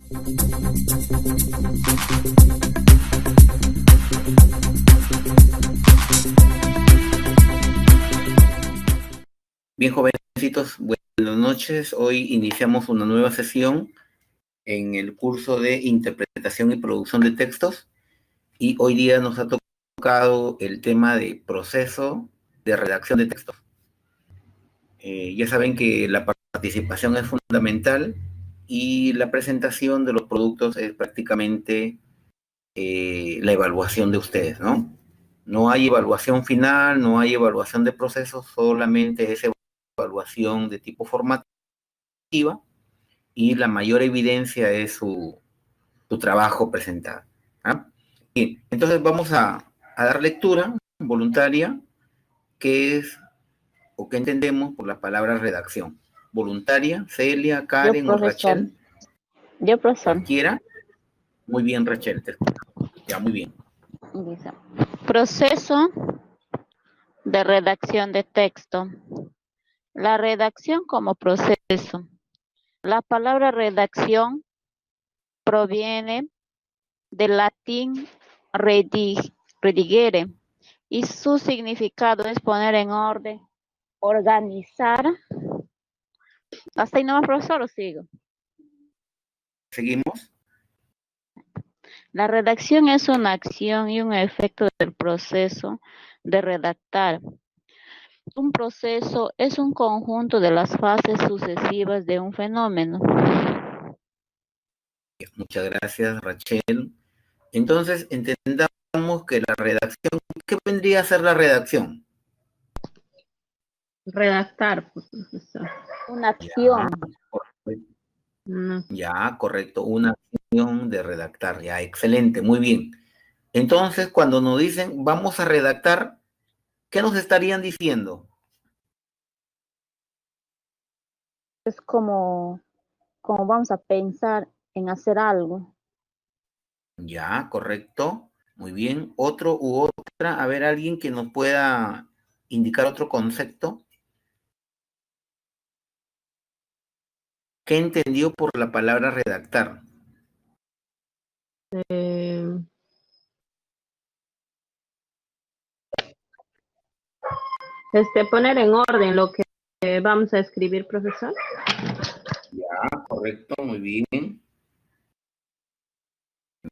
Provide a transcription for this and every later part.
Bien, jovencitos, buenas noches. Hoy iniciamos una nueva sesión en el curso de interpretación y producción de textos y hoy día nos ha tocado el tema de proceso de redacción de textos. Ya saben que la participación es fundamental y la presentación de los productos es prácticamente la evaluación de ustedes, ¿no? No hay evaluación final, no hay evaluación de procesos, solamente es evaluación de tipo formativa y la mayor evidencia es su trabajo presentado. ¿Ah? Bien, entonces vamos a dar lectura voluntaria, que es o qué entendemos por la palabra redacción. Voluntaria, Celia, Yo, Karen o profesor. Rachel. Yo, profesor. Cualquiera. Muy bien, Rachel, te escucho. Ya, muy bien. Dice, proceso de redacción de texto. La redacción como proceso. La palabra redacción proviene del latín redigere y su significado es poner en orden, organizar. ¿Hasta ahí nomás, profesor, o sigo? ¿Seguimos? La redacción es una acción y un efecto del proceso de redactar. Un proceso es un conjunto de las fases sucesivas de un fenómeno. Muchas gracias, Rachel. Entonces, entendamos que la redacción, ¿qué vendría a ser la redacción? Redactar, profesor. Una acción. Ya, correcto, una acción de redactar, ya, excelente, muy bien. Entonces, cuando nos dicen vamos a redactar, ¿qué nos estarían diciendo? Es como vamos a pensar en hacer algo. Ya, correcto, muy bien. Otro u otra, a ver, alguien que nos pueda indicar otro concepto. ¿Qué entendió por la palabra redactar? Poner en orden lo que vamos a escribir, profesor. Ya, correcto, muy bien.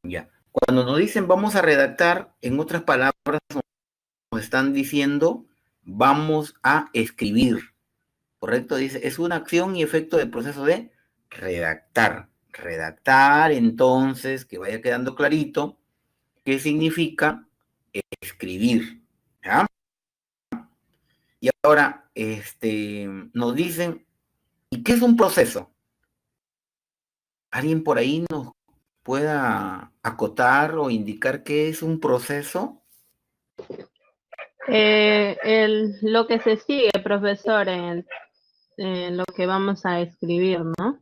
Ya. Cuando nos dicen vamos a redactar, en otras palabras, nos están diciendo vamos a escribir. ¿Correcto? Dice, es una acción y efecto del proceso de redactar. Redactar, entonces, que vaya quedando clarito, ¿qué significa escribir? ¿Ya? Y ahora, nos dicen, ¿y qué es un proceso? ¿Alguien por ahí nos pueda acotar o indicar qué es un proceso? Lo que se sigue, profesor, en lo que vamos a escribir, ¿no?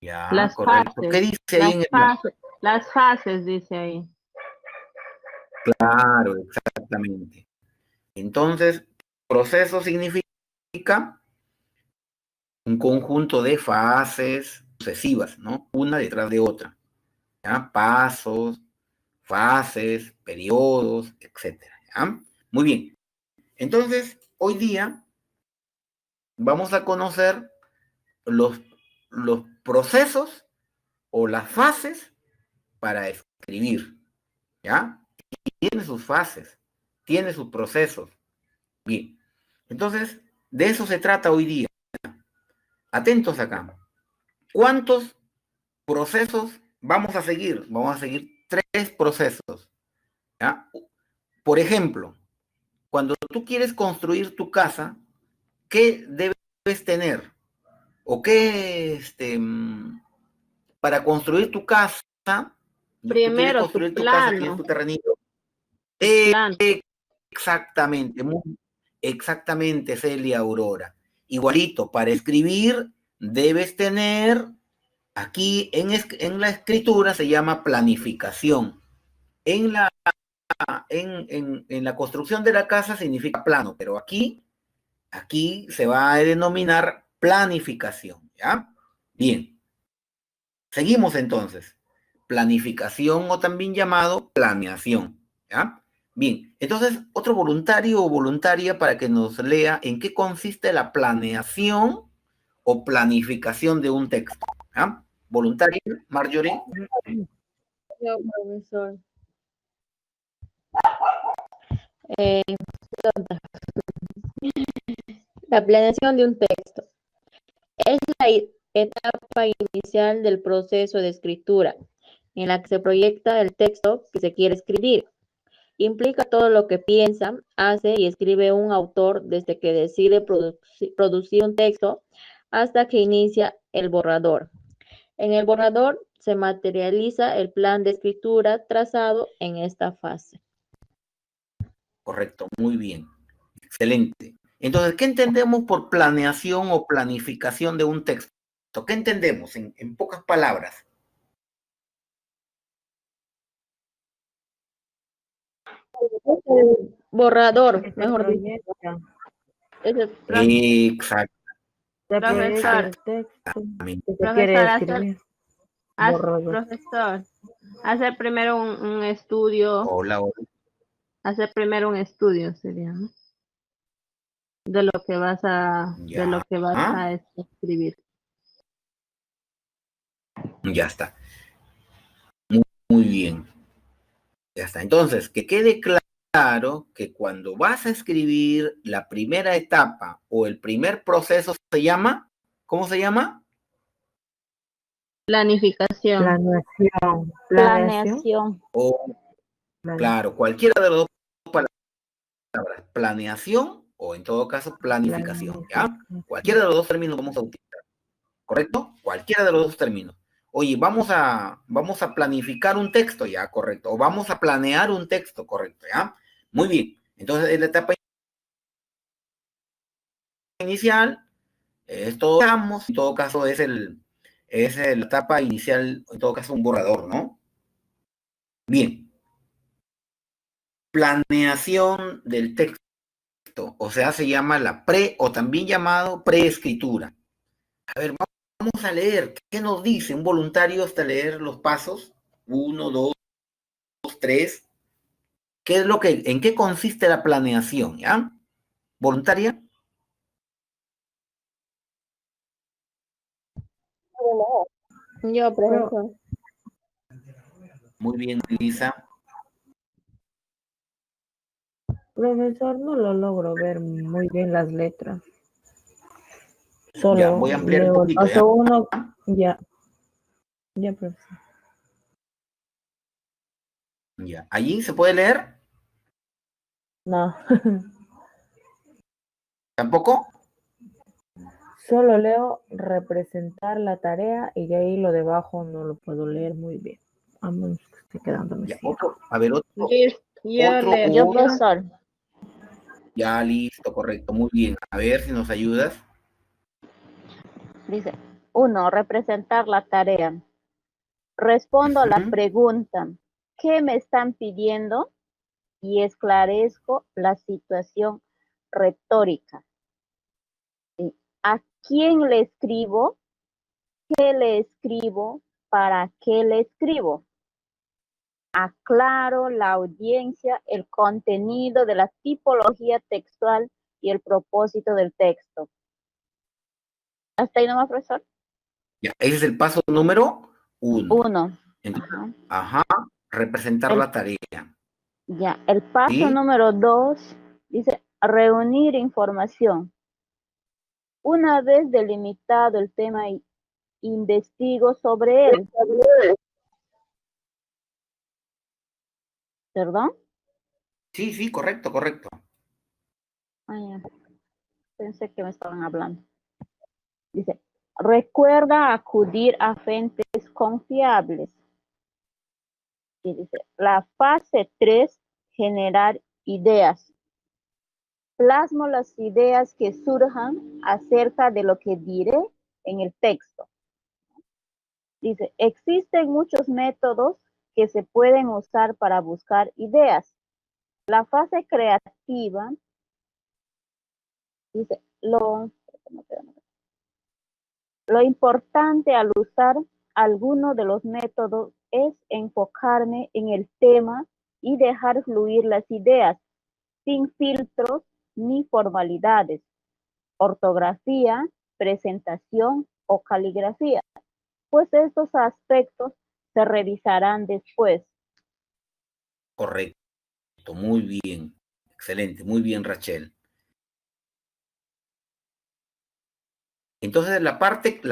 Ya, las correcto. fases, ¿Qué dice ahí en el... las fases, dice ahí. Claro, exactamente. Entonces, proceso significa un conjunto de fases sucesivas, ¿no? Una detrás de otra. ¿Ya? Pasos, fases, periodos, etcétera. ¿Ya? Muy bien. Entonces, hoy día vamos a conocer los procesos o las fases para escribir. ¿Ya? Tiene sus fases, tiene sus procesos. Bien. Entonces, de eso se trata hoy día. Atentos acá. ¿Cuántos procesos vamos a seguir? Vamos a seguir 3 procesos. ¿Ya? Por ejemplo, cuando tú quieres construir tu casa, ¿qué debes tener? ¿O qué, para construir tu casa, tú quieres Primero, tu construir tu casa, tienes plano. tu terrenito? Plano. Exactamente, exactamente, Celia Aurora. Igualito, para escribir debes tener, aquí en la escritura se llama planificación. En la construcción de la casa significa plano, pero aquí se va a denominar planificación, ¿ya? Bien. Seguimos entonces. Planificación o también llamado planeación. ¿Ya? Bien, entonces otro voluntario o voluntaria para que nos lea en qué consiste la planeación o planificación de un texto. ¿Ya? Voluntario, Marjorie. Yo, profesor. Eh, la planeación de un texto es la etapa inicial del proceso de escritura, en la que se proyecta el texto que se quiere escribir. Implica todo lo que piensa, hace y escribe un autor desde que decide producir un texto hasta que inicia el borrador. En el borrador se materializa el plan de escritura trazado en esta fase. Correcto, muy bien. Excelente. Entonces, ¿qué entendemos por planeación o planificación de un texto? ¿Qué entendemos en pocas palabras? El borrador, mejor dicho. Exacto. Profesor, profesor, hacer primero un estudio. Hola, hola. Hacer primero un estudio sería, ¿no? De lo que vas a, Ya. de lo que vas a escribir. Ya está. Muy bien. Ya está. Entonces, que quede claro que cuando vas a escribir la primera etapa o el primer proceso se llama, ¿cómo se llama? Planificación. Planeación. O, claro, cualquiera de las dos palabras, planeación o en todo caso planificación, ¿ya? Cualquiera de los dos términos vamos a utilizar, ¿correcto? Cualquiera de los dos términos. Oye, vamos a planificar un texto, ya, correcto. O vamos a planear un texto, correcto, ¿ya? Muy bien. Entonces, en la etapa inicial, esto, en todo caso, es la etapa inicial, en todo caso, un borrador, ¿no? Bien. Planeación del texto, o sea, se llama la o también llamado preescritura. A ver, vamos a leer. ¿Qué nos dice un voluntario hasta leer los pasos? 1, 2, 3. ¿Qué es en qué consiste la planeación? ¿Ya? ¿Voluntaria? Yo, profesor. Muy bien, Lisa. Profesor, no lo logro ver muy bien las letras. Solo ya, voy a ampliar un leo el poquito. paso uno, ya. Ya, profesor. Ya. ¿Allí se puede leer? No. ¿Tampoco? Solo leo representar la tarea y de ahí lo debajo no lo puedo leer muy bien. A menos que esté quedándome Ya, ciego. otro. A ver, otro. Yo, profesor. Ya, listo, correcto. Muy bien. A ver si nos ayudas. Dice, 1. Representar la tarea. Respondo a la pregunta, ¿qué me están pidiendo? Y esclarezco la situación retórica. ¿A quién le escribo? ¿Qué le escribo? ¿Para qué le escribo? Aclaro la audiencia, el contenido de la tipología textual y el propósito del texto. ¿Hasta ahí nomás, profesor? Ya, ese es el paso número 1. 1. Representar la tarea. Ya, el paso ¿Sí? número 2 dice reunir información. Una vez delimitado el tema, investigo sobre él. ¿Perdón? Sí, correcto, correcto. Ya. Pensé que me estaban hablando. Dice, recuerda acudir a fuentes confiables. Y dice, la fase 3, generar ideas. Plasmo las ideas que surjan acerca de lo que diré en el texto. Dice, existen muchos métodos que se pueden usar para buscar ideas. La fase creativa, dice, lo importante al usar alguno de los métodos es enfocarme en el tema y dejar fluir las ideas sin filtros ni formalidades, ortografía, presentación o caligrafía, pues estos aspectos se revisarán después. Correcto, muy bien, excelente, muy bien, Rachel. Entonces la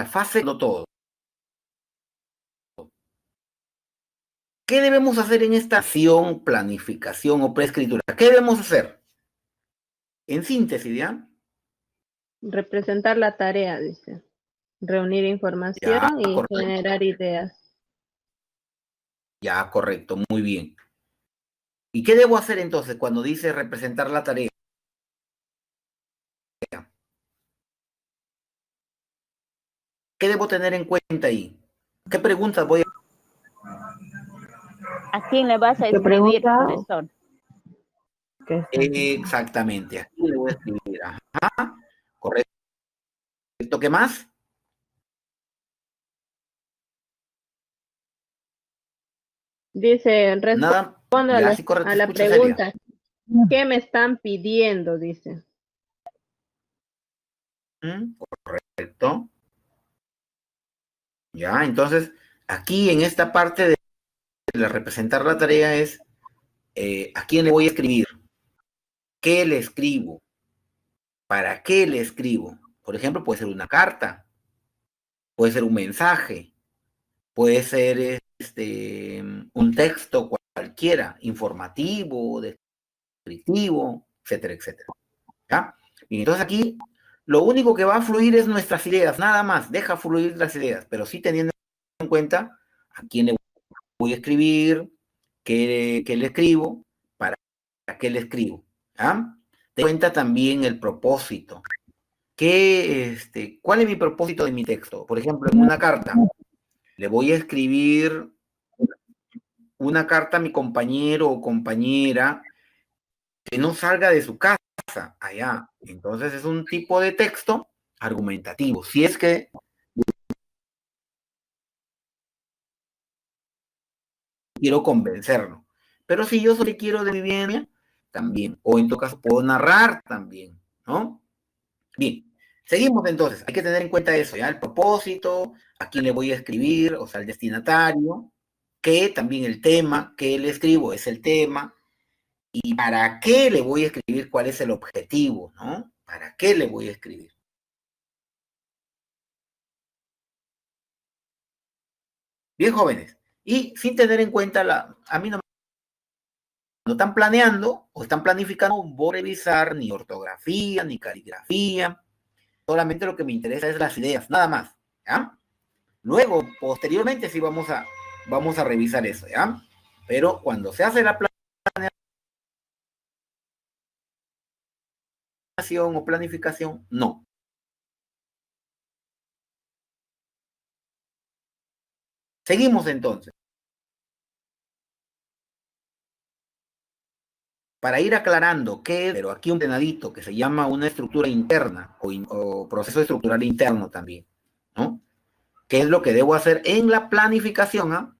fase, no todo. ¿Qué debemos hacer en esta acción, planificación o preescritura? ¿Qué debemos hacer? En síntesis, ¿ya? Representar la tarea, dice. Reunir información y correcto. generar ideas. Ya, correcto, muy bien. ¿Y qué debo hacer entonces cuando dice representar la tarea? ¿Qué debo tener en cuenta ahí? ¿Qué preguntas voy a... ¿A quién le vas a escribir, profesor? Exactamente, aquí le voy a escribir. Ajá, correcto. ¿Qué más? Dice, Nada, respondo ya, sí, correcto, a la escucho, pregunta. Celia. ¿Qué me están pidiendo? Dice. Correcto. Ya, entonces, aquí en esta parte de representar la tarea es ¿a quién le voy a escribir? ¿Qué le escribo? ¿Para qué le escribo? Por ejemplo, puede ser una carta, puede ser un mensaje, puede ser un texto cualquiera, informativo, descriptivo, etcétera, etcétera. ¿Ya? Y entonces aquí lo único que va a fluir es nuestras ideas, nada más, deja fluir las ideas, pero sí teniendo en cuenta a quién le voy a escribir, qué le escribo, para qué le escribo. ¿Ya? Ten en cuenta también el propósito. ¿Cuál es mi propósito de mi texto? Por ejemplo, en una carta, le voy a escribir una carta a mi compañero o compañera que no salga de su casa allá. Entonces es un tipo de texto argumentativo. Si es que quiero convencerlo. Pero si yo solo quiero de vivienda, también. O en todo caso puedo narrar también, ¿no? Bien. Seguimos entonces. Hay que tener en cuenta eso, ¿ya? El propósito, a quién le voy a escribir, o sea, el destinatario, que también el tema que le escribo es el tema, y para qué le voy a escribir, cuál es el objetivo, ¿no? ¿Para qué le voy a escribir? Bien, jóvenes. Y sin tener en cuenta a mí no están planeando o están planificando, voy a revisar ni ortografía, ni caligrafía, solamente lo que me interesa es las ideas, nada más, ¿ya? Luego, posteriormente, sí vamos a revisar eso, ¿ya? Pero cuando se hace la planeación o planificación, no. Seguimos entonces. Para ir aclarando pero aquí un ordenadito que se llama una estructura interna o proceso estructural interno también, ¿no? ¿Qué es lo que debo hacer en la planificación? ¿Ah?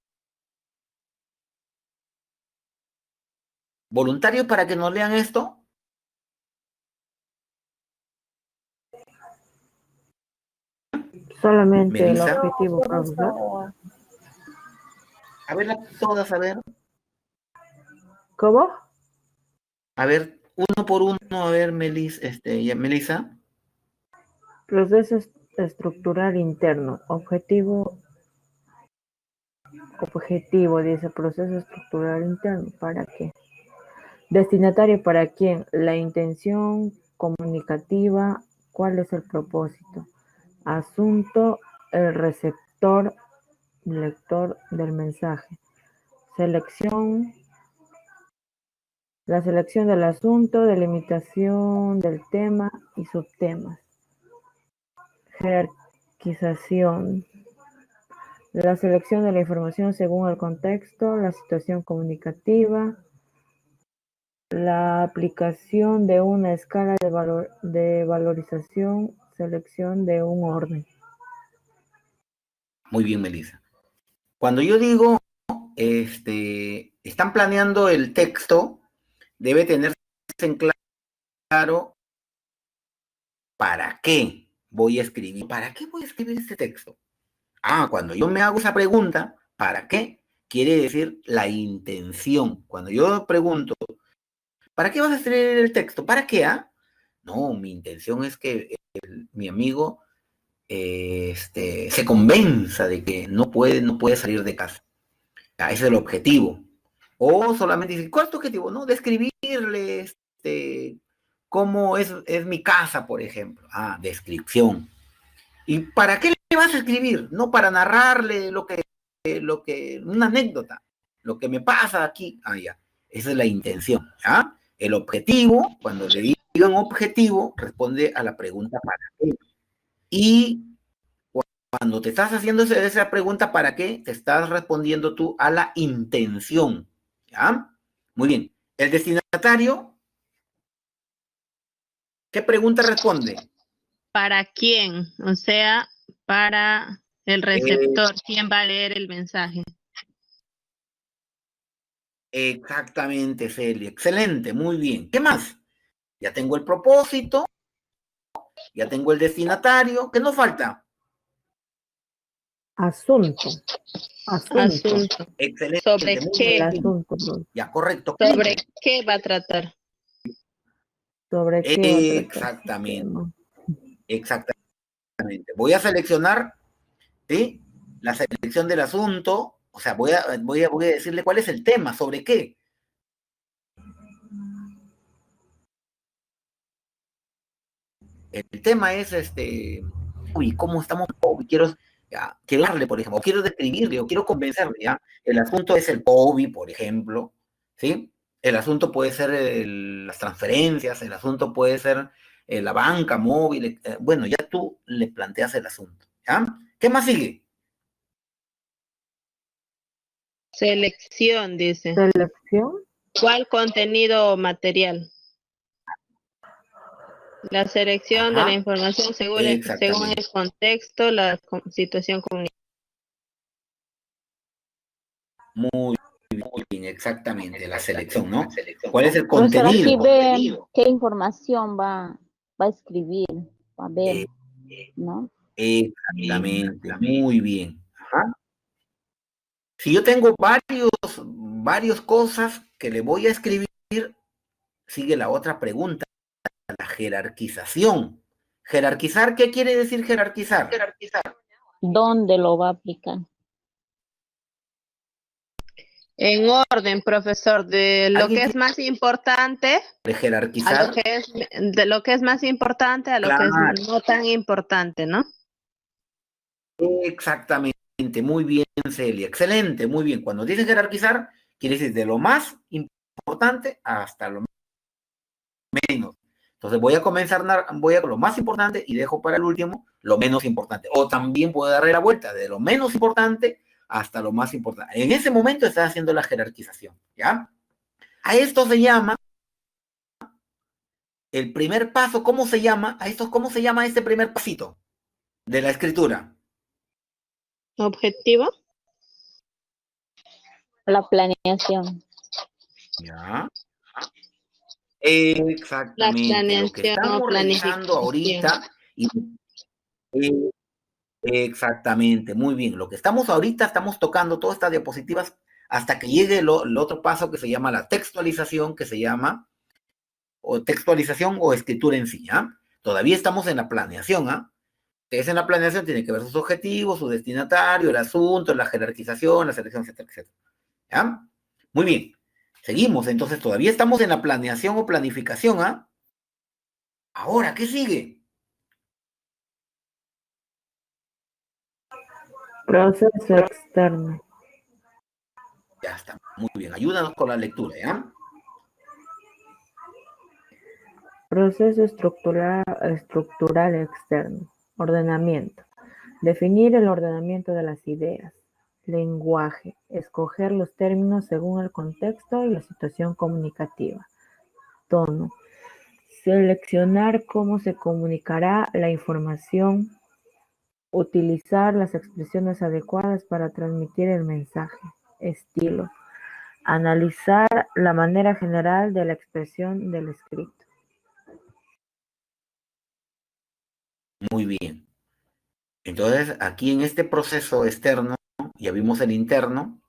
¿Voluntarios para que nos lean esto? Solamente Melissa. el objetivo, profesor. A ver, todas, a ver. ¿Cómo? A ver, uno por uno, a ver, Melissa. Proceso estructural interno. Objetivo, dice proceso estructural interno. ¿Para qué? Destinatario, ¿para quién? La intención comunicativa. ¿Cuál es el propósito? Asunto, el receptor, lector del mensaje. Selección, la selección del asunto, delimitación del tema y subtemas. Jerarquización, la selección de la información según el contexto, la situación comunicativa, la aplicación de una escala de valorización, selección de un orden. Muy bien, Melissa. Cuando yo digo, están planeando el texto, debe tenerse en claro para qué voy a escribir. ¿Para qué voy a escribir este texto? Cuando yo me hago esa pregunta, ¿para qué? Quiere decir la intención. Cuando yo pregunto, ¿para qué vas a escribir el texto? ¿Para qué? No, mi intención es que mi amigo se convenza de que no puede salir de casa. Ese es el objetivo. O solamente decir, ¿cuál es tu objetivo? No, describirle cómo es mi casa, por ejemplo. Descripción. ¿Y para qué le vas a escribir? No para narrarle una anécdota, lo que me pasa aquí. Ya. Esa es la intención. ¿Ya? El objetivo, cuando le digan objetivo, responde a la pregunta ¿para qué? Y cuando te estás haciendo esa pregunta ¿para qué? Te estás respondiendo tú a la intención. ¿Ya? Muy bien. El destinatario, ¿qué pregunta responde? ¿Para quién? O sea, para el receptor, ¿quién va a leer el mensaje? Exactamente, Celia. Excelente, muy bien. ¿Qué más? Ya tengo el propósito, ya tengo el destinatario. ¿Qué nos falta? Asunto. Excelente. ¿Sobre qué? El asunto, ¿no? Ya, correcto. ¿Sobre qué va a tratar? ¿Sobre qué? Exactamente. Exactamente. Voy a seleccionar, ¿sí? La selección del asunto. O sea, voy a decirle cuál es el tema, sobre qué. El tema es ¿cómo estamos? Quiero darle, por ejemplo, o quiero describirle, o quiero convencerle, ¿ya? El asunto es el COVID, por ejemplo, ¿sí? El asunto puede ser las transferencias, el asunto puede ser la banca móvil, bueno, ya tú le planteas el asunto, ¿ya? ¿Qué más sigue? Selección, dice. Selección. ¿Cuál contenido material? La selección de la información según el contexto, la situación comunitaria. Muy bien, exactamente, la selección, ¿no? ¿Cuál es el Profesor, aquí contenido? ve qué información va a escribir, va a ver, ¿no? Exactamente, muy bien. Ajá. Si yo tengo varias cosas que le voy a escribir, sigue la otra pregunta, la jerarquización. ¿Jerarquizar? ¿Qué quiere decir jerarquizar? ¿Dónde lo va a aplicar? En orden, profesor, de lo que es más importante ¿De a jerarquizar? lo que es más importante a lo que es no tan importante, ¿no? Exactamente, muy bien, Celia. Excelente, muy bien. Cuando dices jerarquizar, quiere decir de lo más importante hasta lo menos. Entonces voy a comenzar, voy a lo más importante y dejo para el último lo menos importante. O también puedo darle la vuelta de lo menos importante hasta lo más importante. En ese momento estás haciendo la jerarquización, ¿ya? A esto se llama el primer paso. ¿Cómo se llama? ¿Cómo se llama este primer pasito de la escritura? ¿Objetivo? La planeación. ¿Ya? Exactamente, lo que estamos realizando ahorita. Exactamente, muy bien. Lo que estamos ahorita, estamos tocando todas estas diapositivas hasta que llegue el otro paso que se llama la textualización, que se llama o textualización o escritura en sí, ¿ah? Todavía estamos en la planeación, ¿ah? Entonces en la planeación tiene que ver sus objetivos, su destinatario, el asunto, la jerarquización, la selección, etcétera, etcétera. ¿Ya? Muy bien. Seguimos, entonces todavía estamos en la planeación o planificación, ¿ah? Ahora, ¿qué sigue? Proceso externo. Ya está, muy bien. Ayúdanos con la lectura, ¿ya? Proceso estructural externo. Ordenamiento. Definir el ordenamiento de las ideas. Lenguaje. Escoger los términos según el contexto y la situación comunicativa. Tono. Seleccionar cómo se comunicará la información utilizar las expresiones adecuadas para transmitir el mensaje. Estilo. Analizar la manera general de la expresión del escrito. Muy bien. Entonces, aquí en este proceso externo, ya vimos el interno,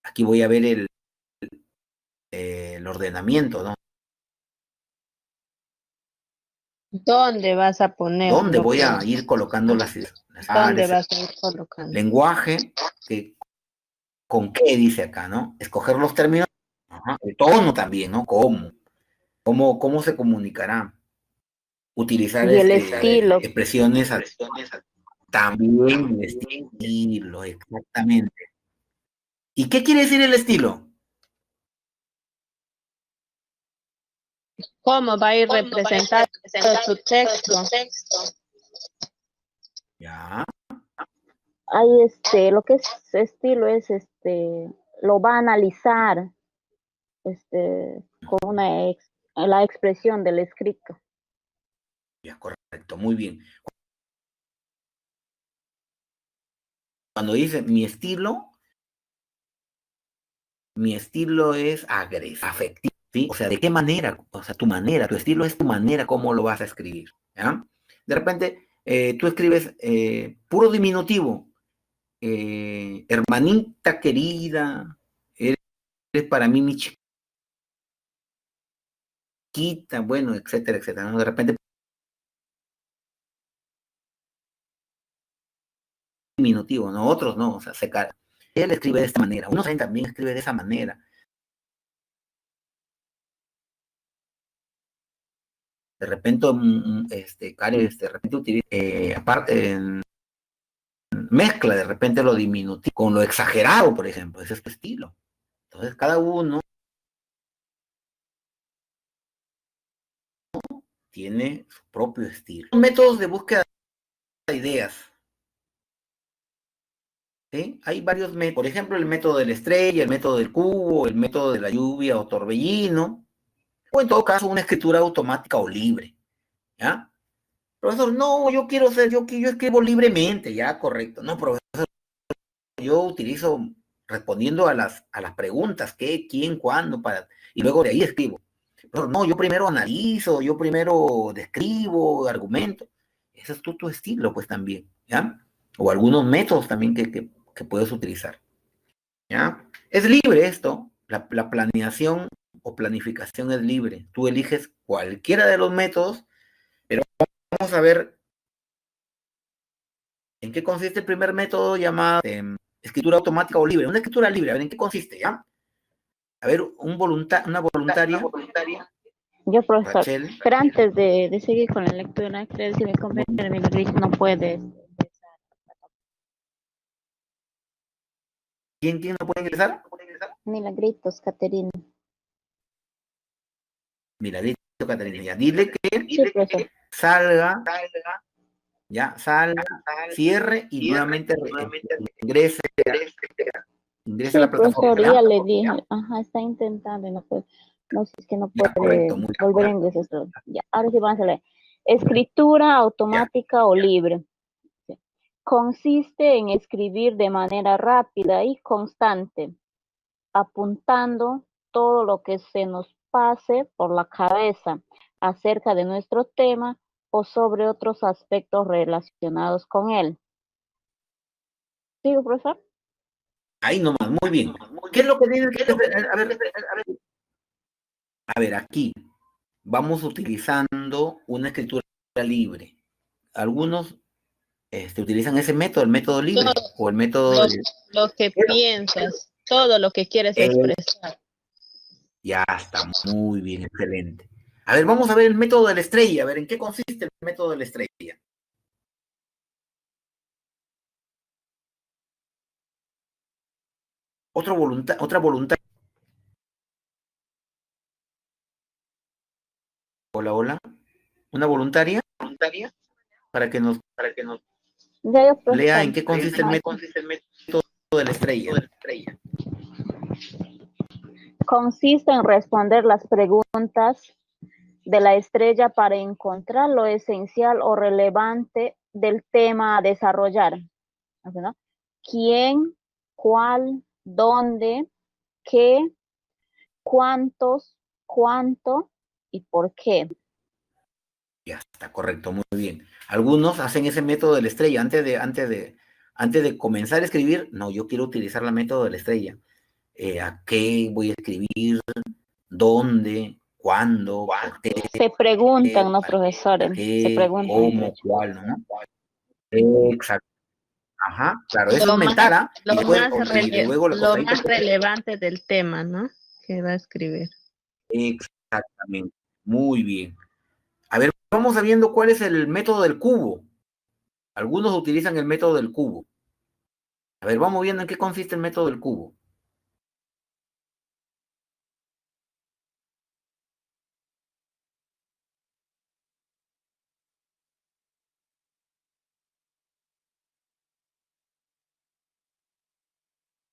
aquí voy a ver el ordenamiento, ¿no? ¿Dónde vas a poner ¿Dónde lo voy que- a ir colocando las ¿Dónde ideas? vas a ir colocando? Lenguaje, ¿con qué dice acá, no? Escoger los términos, ajá, el tono también, ¿no? ¿Cómo se comunicará? Utilizar Y el estilo. expresiones también el estilo, exactamente. ¿Y qué quiere decir el estilo? ¿Cómo va a ir representando su texto? Ya, Hay lo que es estilo es lo va a analizar con la expresión del escrito. ya, correcto, muy bien. Cuando dice mi estilo es afectivo, ¿sí? O sea, ¿de qué manera? O sea, tu manera, tu estilo es tu manera, cómo lo vas a escribir, ¿ya? De repente, tú escribes puro diminutivo, hermanita querida, eres para mí mi chiquita, bueno, etcétera, etcétera, ¿no? De repente, diminutivo, ¿no? Otros no, o sea, él escribe de esta manera, unos también escribe de esa manera. De repente, Karen, de repente utiliza, aparte, mezcla de repente lo diminutivo con lo exagerado, por ejemplo, ese es tu estilo. Entonces, cada uno tiene su propio estilo. Métodos de búsqueda de ideas. ¿Sí? Hay varios métodos, por ejemplo, el método de la estrella, el método del cubo, el método de la lluvia o torbellino, o en todo caso, una escritura automática o libre. ¿Ya? Profesor, no, yo escribo libremente, ya, correcto. No, profesor, yo utilizo respondiendo a las preguntas, qué, quién, cuándo, y luego de ahí escribo. Pero no, yo primero analizo, yo primero describo, argumento. Ese es tu estilo, pues también, ¿ya? O algunos métodos también que puedes utilizar, ¿ya? Es libre esto, la planeación o planificación es libre. Tú eliges cualquiera de los métodos, pero vamos a ver en qué consiste el primer método llamado escritura automática o libre. Una escritura libre, a ver en qué consiste, ¿ya? A ver, una voluntaria. Yo, profesor, Rachel. pero antes de seguir con la lectura, creo que mi compañero Miguel no puede. ¿Quién no puede ingresar? Milagritos, Caterina. Miladito, Caterina, ya. Dile que Sí, profesor. salga, cierre y nuevamente ingrese Sí, a la plataforma. profesor, ya le dije. Ajá, está intentando y no puede. No sé, es que no Ya, puede correcto, muy volver a bien. ingresar. Ya, ahora sí vamos a leer. Escritura automática o libre. Sí. Consiste en escribir de manera rápida y constante, apuntando todo lo que se nos pase por la cabeza acerca de nuestro tema o sobre otros aspectos relacionados con él. ¿Sigo, profesor? Ahí nomás, muy bien. ¿Qué es lo que tiene que hacer? A ver, aquí vamos utilizando una escritura libre. Algunos utilizan ese método, el método libre, o el método... Lo que piensas, todo lo que quieres expresar. Ya está, muy bien, excelente. A ver, vamos a ver el método de la estrella, a ver en qué consiste el método de la estrella. Otra voluntad. Hola, hola. Una voluntaria para que nos Ya, profesor. lea en qué consiste el método de la estrella. Consiste en responder las preguntas de la estrella para encontrar lo esencial o relevante del tema a desarrollar, ¿no? ¿Quién, cuál, dónde, qué, cuántos, cuánto y por qué? Ya está, correcto, muy bien. Algunos hacen ese método de la estrella antes de comenzar a escribir. No, yo quiero utilizar el método de la estrella. ¿A qué voy a escribir? ¿Dónde? ¿Cuándo? ¿Por qué? Se preguntan, ¿no, ¿Para profesores? Se qué? preguntan. ¿Cómo? ¿Cuál? ¿No? Exacto. Ajá, claro, eso es mental, ¿ah? Y después, y luego la lo costadita. más relevante del tema, ¿no? Que va a escribir. Exactamente. Muy bien. A ver, vamos sabiendo cuál es el método del cubo. Algunos utilizan el método del cubo. A ver, vamos viendo en qué consiste el método del cubo.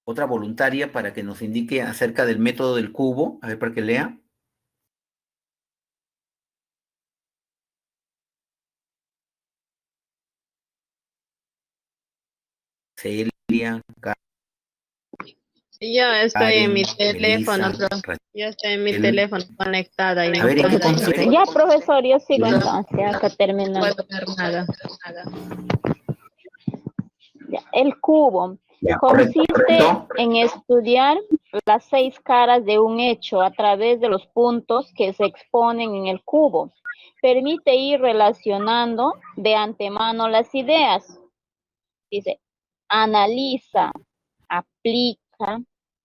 Otra voluntaria para que nos indique acerca del método del cubo. A ver, para que lea. Celia, Yo estoy en mi Karen, teléfono, Melissa, yo estoy en mi Raquel. teléfono conectada y A no ver, ¿en qué puedo, consiste? Ya, profesor, yo sigo no entonces hasta terminar. puedo ver nada. Ya, el cubo Ya, correcto, consiste correcto. en estudiar las 6 caras de un hecho a través de los puntos que se exponen en el cubo. Permite ir relacionando de antemano las ideas. Dice, analiza, aplica,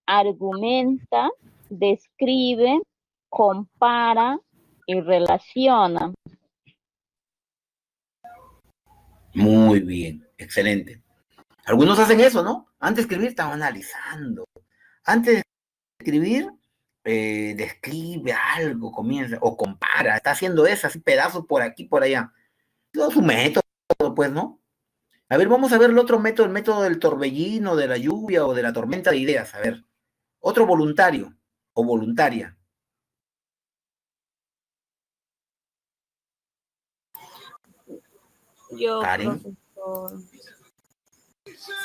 argumenta, describe, compara y relaciona. Muy bien, excelente. Algunos hacen eso, ¿no? Antes de escribir están analizando. Antes de escribir, describe algo, comienza, o compara, está haciendo eso, así pedazos por aquí, por allá. Todo su método, pues, ¿no? A ver, vamos a ver el otro método, el método del torbellino, de la lluvia o de la tormenta de ideas. A ver, otro voluntario o voluntaria. Yo, Karen, profesor,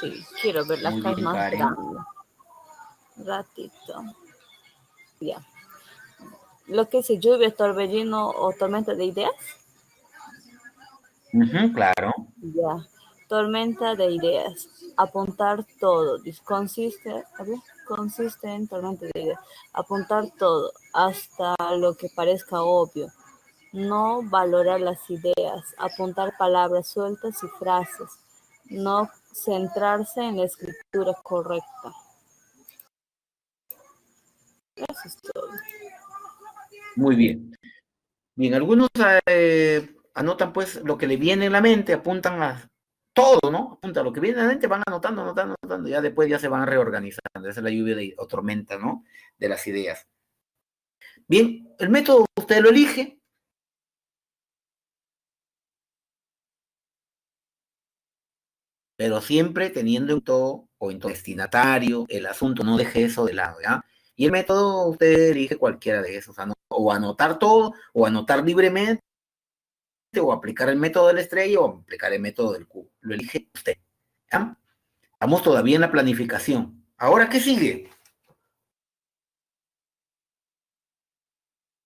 sí, quiero ver la muy caja bien, más Karen. grande. Ratito. Ya. Lo que es lluvia, torbellino o tormenta de ideas. Claro. Ya. Tormenta de ideas. Apuntar todo. Consiste en tormenta de ideas. Apuntar todo, hasta lo que parezca obvio. No valorar las ideas. Apuntar palabras sueltas y frases. No centrarse en la escritura correcta. Eso es todo. Muy bien. Bien, algunos anotan pues lo que le viene en la mente, apuntan a todo, ¿no? Apuntan lo que viene en la mente, van anotando, anotando, anotando, ya después ya se van reorganizando. Esa es la lluvia o tormenta, ¿no? De las ideas. Bien, el método usted lo elige, pero siempre teniendo en todo o en todo destinatario el asunto, no deje eso de lado, ¿ya? Y el método usted elige cualquiera de esos, o anotar todo, o anotar libremente, o aplicar el método de la estrella, o aplicar el método del cubo. Lo elige usted, ¿ya? Estamos todavía en la planificación. ¿Ahora qué sigue?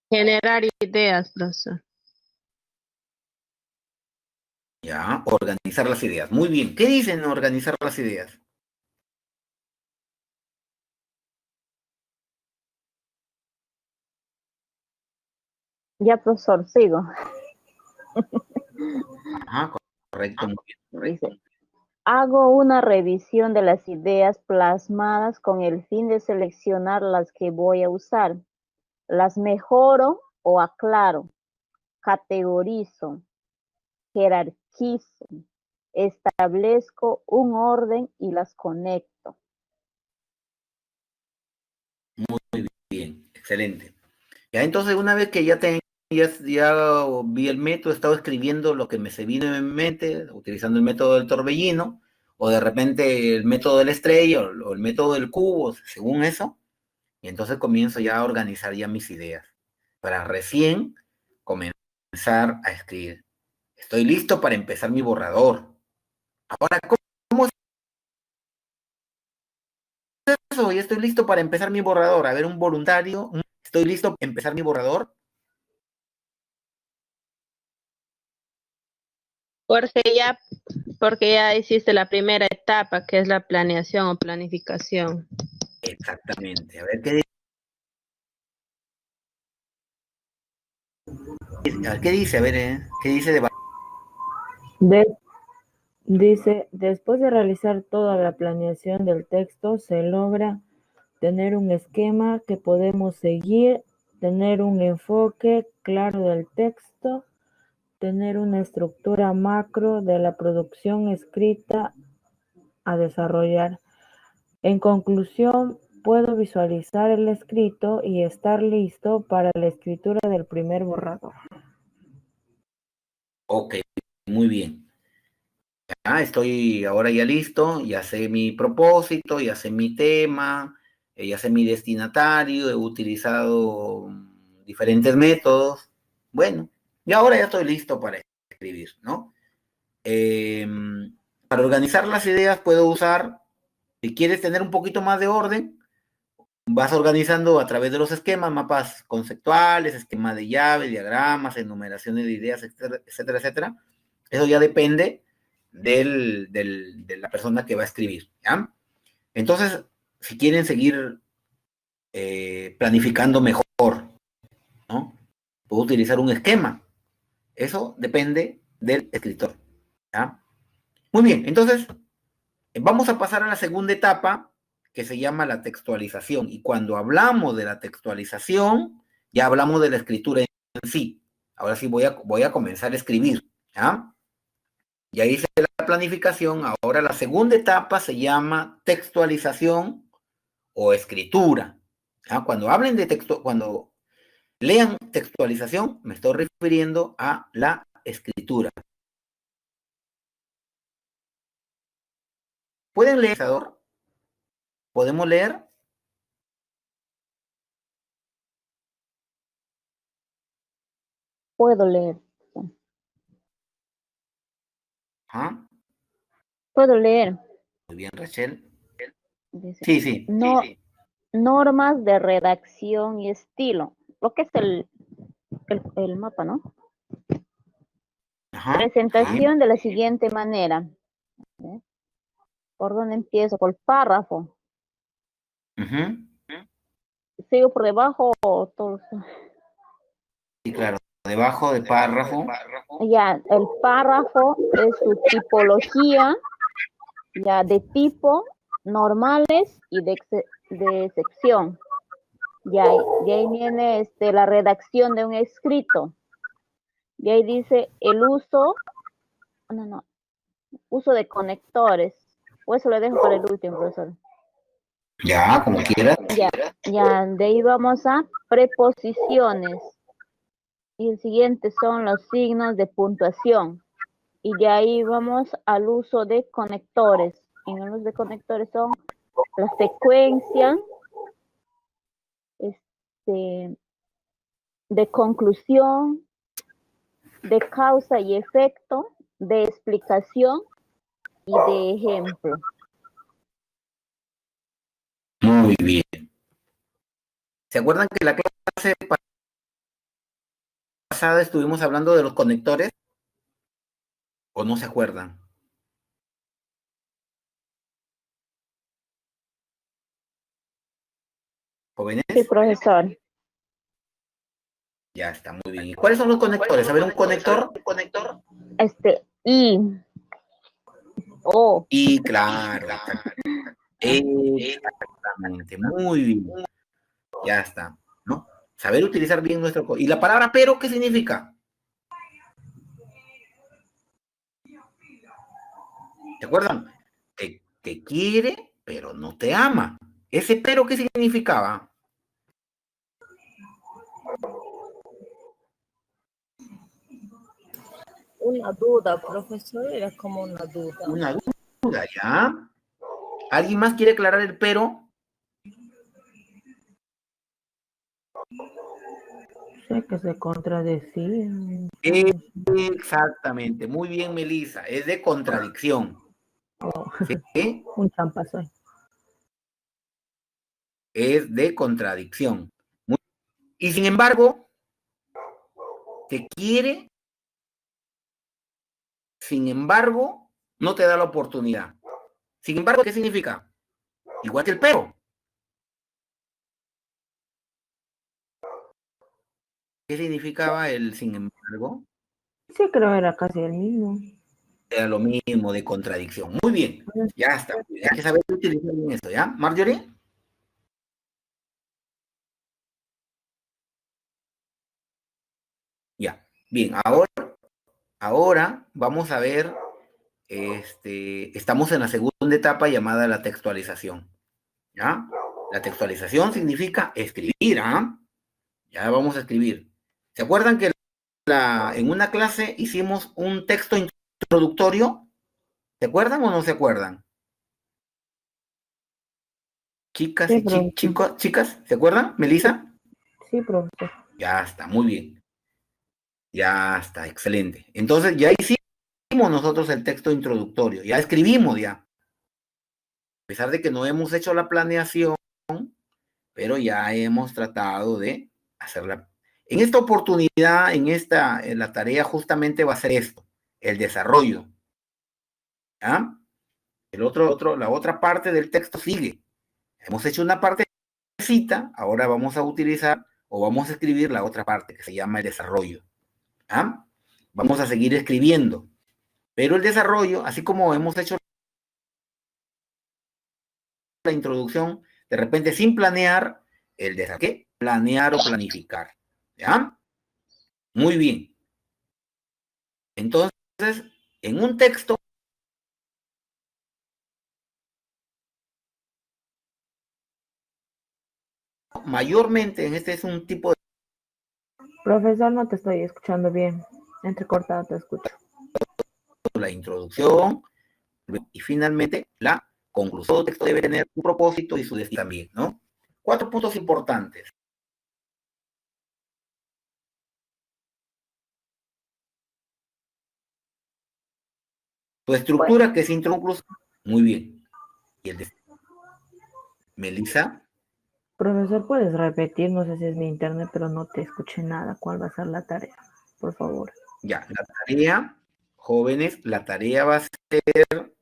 Generar ideas, profesor. Ya, organizar las ideas. Muy bien. ¿Qué dicen organizar las ideas? Ya, profesor, sigo. Ajá, correcto, muy bien. Dice, hago una revisión de las ideas plasmadas con el fin de seleccionar las que voy a usar. Las mejoro o aclaro, categorizo, jerarquizo, establezco un orden y las conecto. Muy bien, excelente. Ya entonces una vez que ya vi el método, he estado escribiendo lo que me se vino en mente, utilizando el método del torbellino, o de repente el método de la estrella, o el método del cubo, según eso, y entonces comienzo ya a organizar ya mis ideas, para recién comenzar a escribir. Estoy listo para empezar mi borrador. Ahora, ¿cómo es eso? Ya estoy listo para empezar mi borrador. A ver, un voluntario. Estoy listo para empezar mi borrador. Porque ya hiciste la primera etapa, que es la planeación o planificación. Exactamente. A ver, ¿qué dice? A ver, ¿qué dice de... Dice, después de realizar toda la planeación del texto, se logra tener un esquema que podemos seguir, tener un enfoque claro del texto, tener una estructura macro de la producción escrita a desarrollar. En conclusión, puedo visualizar el escrito y estar listo para la escritura del primer borrador. Ok, muy bien. Estoy ahora ya listo, ya sé mi propósito, ya sé mi tema, ya sé mi destinatario, he utilizado diferentes métodos. Bueno, y ahora ya estoy listo para escribir, ¿no? Para organizar las ideas puedo usar, si quieres tener un poquito más de orden, vas organizando a través de los esquemas, mapas conceptuales, esquema de llaves, diagramas, enumeraciones de ideas, etcétera, etcétera, etcétera. Eso ya depende de la persona que va a escribir, ¿ya? Entonces, si quieren seguir planificando mejor, ¿no? Puedo utilizar un esquema. Eso depende del escritor, ¿ya? Muy bien, entonces, vamos a pasar a la segunda etapa, que se llama la textualización. Y cuando hablamos de la textualización, ya hablamos de la escritura en sí. Ahora sí voy a comenzar a escribir, ¿ya? Ya hice la planificación, ahora la segunda etapa se llama textualización o escritura. ¿Ya? Cuando lean textualización, me estoy refiriendo a la escritura. ¿Pueden leer? ¿Podemos leer? Puedo leer. ¿Ah? Puedo leer. Muy bien, Rachel. Dice, Sí. no, normas de redacción y estilo. Lo que es el mapa, ¿no? Ajá, Presentación de la siguiente manera. ¿Eh? ¿Por dónde empiezo? Por párrafo. sí. ¿Sigo por debajo o todo? Sí, claro. Debajo de párrafo. Ya, el párrafo es su tipología, ya de tipo, normales y de sección. Ya, de ahí viene la redacción de un escrito. Y ahí dice el uso de conectores. O eso lo dejo para el último, profesor. Ya, como quieras. Ya, de ahí vamos a preposiciones. Y el siguiente son los signos de puntuación. Y de ahí vamos al uso de conectores. En el uso de conectores son la secuencia, de conclusión, de causa y efecto, de explicación y de ejemplo. Muy bien. ¿Se acuerdan que la clase pasada estuvimos hablando de los conectores? ¿O no se acuerdan? ¿Jóvenes? Sí, profesor. Ya está, muy bien. ¿Y cuáles son los conectores? A ver, un conector. Y, O. Y claro, exactamente, muy bien. Ya está, ¿no? Saber utilizar bien nuestro... ¿Y la palabra pero qué significa? ¿Se acuerdan? Te quiere, pero no te ama. ¿Ese pero qué significaba? Una duda, profesor, era como una duda. Una duda, ¿ya? ¿Alguien más quiere aclarar el pero? sé que se contradecían. Exactamente. Muy bien, Melissa. Es de contradicción. Oh, ¿Sí? un champazoy. Es de contradicción. Y sin embargo, te quiere, sin embargo, no te da la oportunidad. Sin embargo, ¿qué significa? Igual que el pero. ¿Qué significaba el sin embargo? Sí, creo era casi el mismo. Era lo mismo de contradicción. Muy bien, ya está. Hay que saber utilizar bien esto, ¿ya? Marjorie. Ya. Bien, ahora vamos a ver, estamos en la segunda etapa llamada la textualización, ¿ya? La textualización significa escribir, ¿ah? Ya vamos a escribir. ¿Se acuerdan que en una clase hicimos un texto introductorio? ¿Se acuerdan o no se acuerdan? Chicas Sí, y profesor. chicas, ¿se acuerdan? ¿Melissa? Sí, profesor. Ya está, muy bien. Ya está, excelente. Entonces ya hicimos nosotros el texto introductorio, ya escribimos ya. A pesar de que no hemos hecho la planeación, pero ya hemos tratado de hacerla. En esta oportunidad, en la tarea justamente va a ser esto, el desarrollo. ¿Ya? La otra parte del texto sigue. Hemos hecho una partecita, ahora vamos a utilizar o vamos a escribir la otra parte que se llama el desarrollo. ¿Ya? Vamos a seguir escribiendo, pero el desarrollo, así como hemos hecho la introducción, de repente sin planear, el desarrollo, ¿qué? Planear o planificar. ¿Ya? Muy bien. Entonces, en un texto, mayormente, en este es un tipo de Profesor, no te estoy escuchando bien. Entrecortado te escucho. la introducción y finalmente la conclusión. Todo texto debe tener su propósito y su destino también, ¿no? 4 puntos importantes. Tu Pues, estructura, que es introducción, muy bien. Y el de Melissa, profesor, ¿puedes repetir? No sé si es mi internet, pero no te escuché nada. ¿Cuál va a ser la tarea? Por favor. ya, la tarea, jóvenes, la tarea va a ser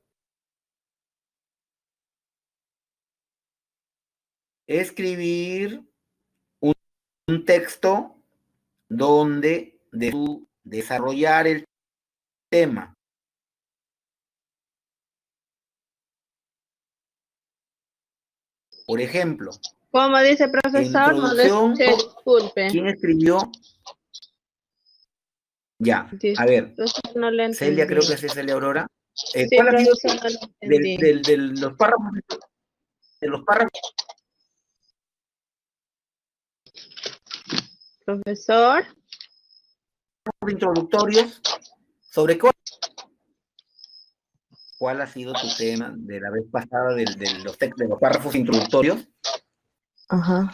escribir un texto donde de desarrollar el tema. Por ejemplo, Como dice en profesor, no le introducción, escuché, disculpe. ¿quién escribió? Ya, a ver, Profesor, no le Celia, entendí. creo que es Celia Aurora. Sí, ¿Cuál ha sido profesor, no le entendí. de los párrafos Profesor, introductorios? ¿Sobre cuál ha sido tu tema de la vez pasada de los párrafos introductorios? Ajá.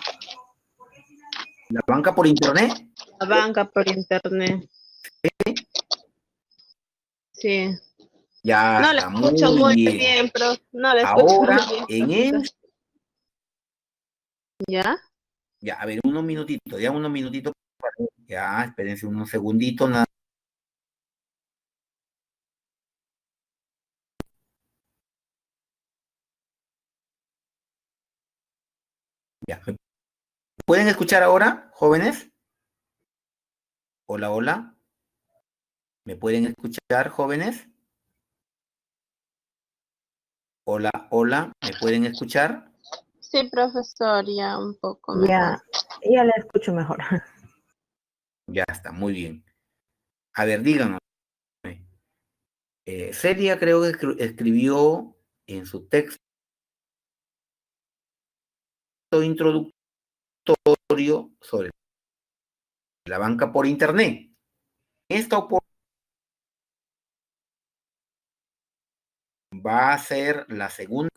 ¿La banca por internet? la banca por internet. Sí. Ya No le está, escucho muy muy bien. bien, no le escucho Ahora, muy bien, profesor. ¿Ya? ya, a ver, unos minutitos, ya, espérense unos segunditos, nada. Ya. ¿Me pueden escuchar ahora, jóvenes? Hola, hola. ¿Me pueden escuchar, jóvenes? Hola, hola. ¿Me pueden escuchar? Sí, profesor, ya un poco mejor. Ya la escucho mejor. Ya está, muy bien. A ver, díganos. Celia creo que escribió en su texto introductorio sobre la banca por internet. Esta va a ser la segunda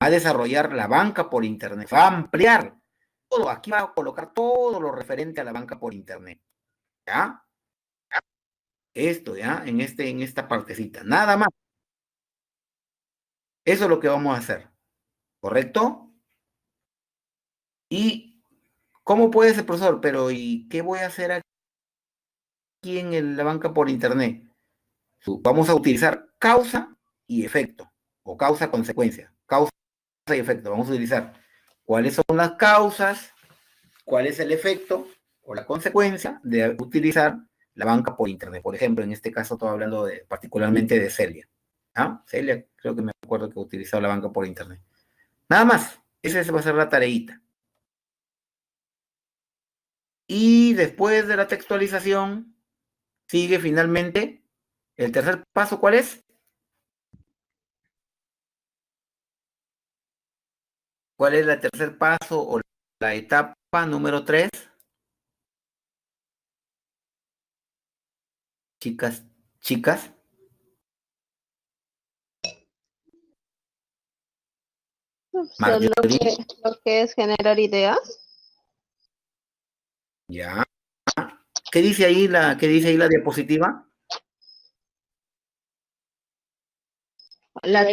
a desarrollar la banca por Internet, va a ampliar todo, aquí va a colocar todo lo referente a la banca por Internet, ¿ya? Esto, ¿ya? En esta partecita, nada más. Eso es lo que vamos a hacer, ¿correcto? ¿Y cómo puede ser, profesor? Pero ¿y qué voy a hacer aquí en la banca por Internet? Vamos a utilizar causa y efecto, o causa-consecuencia, causa y efecto. Vamos a utilizar cuáles son las causas, cuál es el efecto o la consecuencia de utilizar la banca por Internet. Por ejemplo, en este caso estoy hablando particularmente de Celia. ¿Ah? Celia, creo que me acuerdo que utilizó la banca por Internet. Nada más, esa va a ser la tareita. Y después de la textualización, sigue finalmente el tercer paso, ¿cuál es? ¿Cuál es el tercer paso o la etapa número 3? Chicas. Profesor, lo que es generar ideas. Ya. ¿Qué dice ahí la diapositiva? De la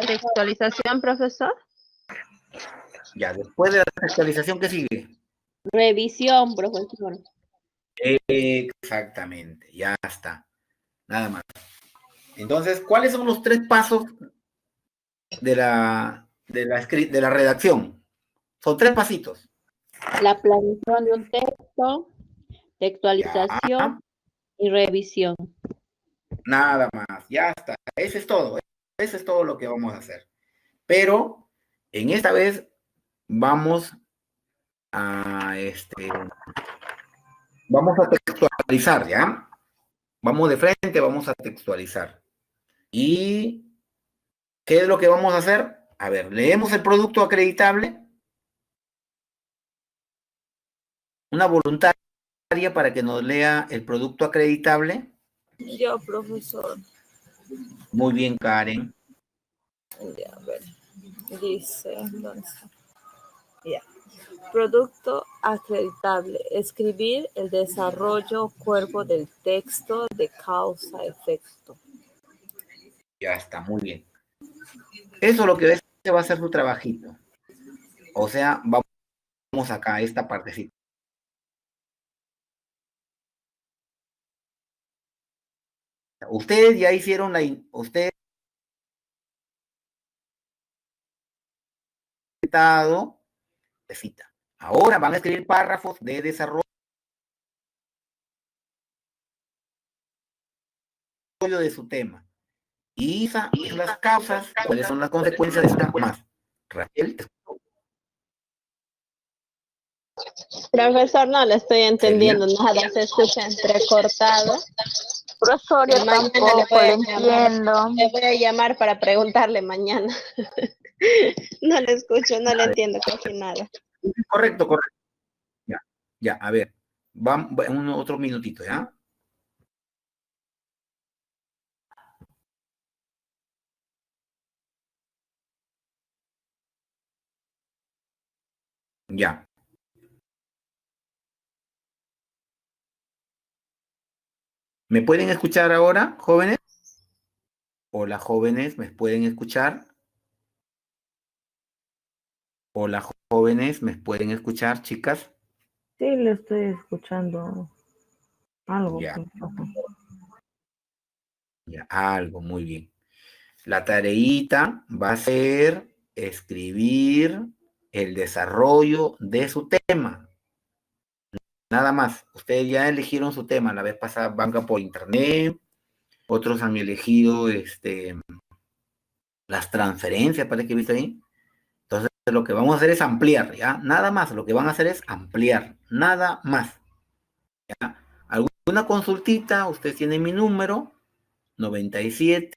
textualización, profesor. Ya, después de la textualización, ¿qué sigue? Revisión, profesor. Exactamente, ya está. Nada más. Entonces, ¿cuáles son los 3 pasos de la redacción? Son 3 pasitos. La planeación de un texto, textualización Ya, y revisión. nada más, ya está. Eso es todo. Eso es todo lo que vamos a hacer. Pero en esta vez vamos a textualizar, ¿ya? Vamos de frente, vamos a textualizar. ¿Y qué es lo que vamos a hacer? A ver, leemos el producto acreditable. Una voluntaria para que nos lea el producto acreditable. Yo, profesor. Muy bien, Karen. Ya, a ver. Dice, ¿dónde está? Ya. Producto acreditable. Escribir el desarrollo cuerpo del texto de causa-efecto. Ya está, muy bien. Eso es lo que va a ser su trabajito. O sea, vamos acá a esta partecita. Ustedes ya hicieron ustedes ahora van a escribir párrafos de desarrollo de su tema. Y esas son las causas, cuáles son las consecuencias de esta más. Raquel, Profesor, no le estoy entendiendo nada, se escucha entrecortado. Profesor, yo tampoco le entiendo. Le voy a llamar para preguntarle mañana. No le escucho, no le entiendo casi nada. correcto. Ya, a ver, vamos otro minutito, ¿ya? Ya. ¿Me pueden escuchar ahora, jóvenes? Hola, jóvenes, ¿me pueden escuchar? Hola, jóvenes, ¿me pueden escuchar, chicas? Sí, le estoy escuchando algo. Ya. Ya, algo, muy bien. La tareita va a ser escribir el desarrollo de su tema. Nada más. Ustedes ya eligieron su tema. La vez pasada, banca por internet. Otros han elegido las transferencias, parece que he visto ahí. Entonces, lo que vamos a hacer es ampliar, ¿ya? Nada más. Lo que van a hacer es ampliar. Nada más. ¿Ya? ¿Alguna consultita? Usted tiene mi número. 97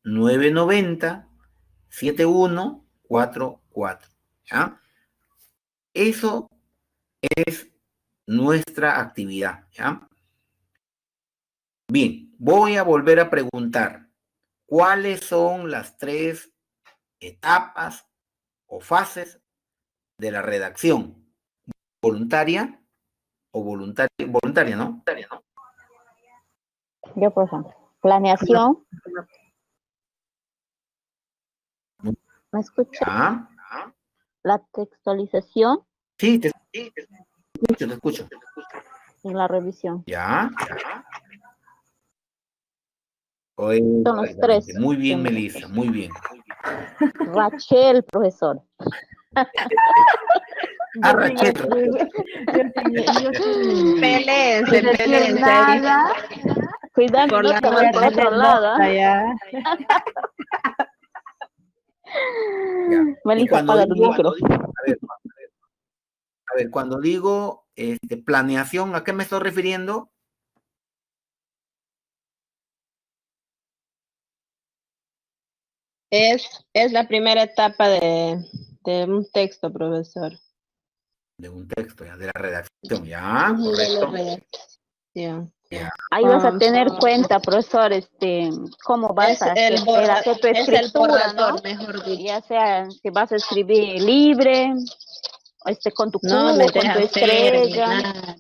990 7144. ¿Ya? Eso es nuestra actividad. ¿Ya? Bien, voy a volver a preguntar, ¿cuáles son las 3 etapas o fases de la redacción. Voluntaria o voluntaria, ¿no? Yo, profesor. Planeación. ¿Me escucha? Ya. La textualización Sí, te escucho. y la revisión. Ya. Oye, Son los tres. muy bien, Melissa, muy bien. Rachel, profesor. Rachel. Pelense. Cuidado, Por no la te vas por otro lado. ya. Ya. Melissa, apaga tu micro. A ver, cuando digo planeación, ¿a qué me estoy refiriendo? Es la primera etapa de un texto, profesor. De un texto, ya, de la redacción, ya, De correcto. la redacción. Ya. Ahí vas a tener cuenta, profesor, cómo vas a hacer tu Es el escritura, ¿no? borrador, mejor dicho. Ya sea que vas a escribir libre, con tu No cubo, me con tu dejas estrella. terminar.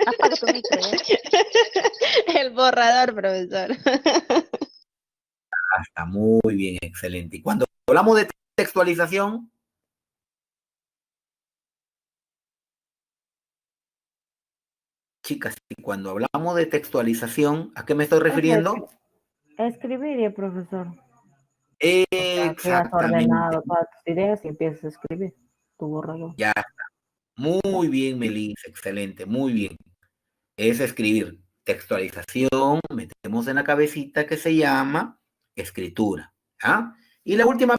Apaga tu micro, ¿ya? El borrador, profesor. Está muy bien, excelente. Y cuando hablamos de textualización, chicas, y cuando hablamos de textualización, ¿a qué me estoy refiriendo? Escribir, profesor. O sea, que has Exactamente. ordenado todas tus ideas y empiezas a escribir tu borrador. Ya está. Muy bien, Melissa, excelente, muy bien. Es escribir. Textualización, metemos en la cabecita que se llama escritura. ¿Ah? Y la última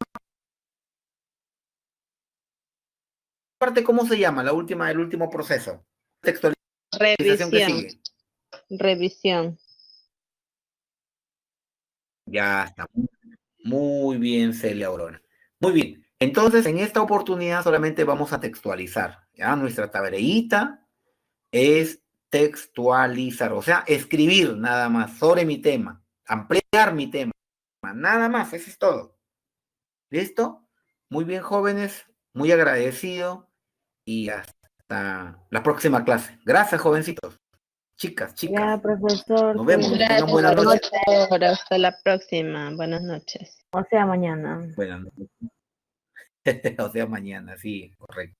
parte, ¿cómo se llama? El último proceso. Textualización que sigue. Revisión. Ya está. Muy bien, Celia Aurora. Muy bien. Entonces, en esta oportunidad solamente vamos a textualizar. ¿Ya? Nuestra tareita es textualizar, o sea, escribir nada más sobre mi tema, ampliar mi tema, nada más, eso es todo. ¿Listo? Muy bien, jóvenes, muy agradecido y hasta la próxima clase. Gracias, jovencitos. Chicas. Ya, profesor. Nos vemos. Que tengan buenas noches. Hasta la próxima. Buenas noches. O sea, mañana. Buenas noches. O sea, mañana, sí, correcto.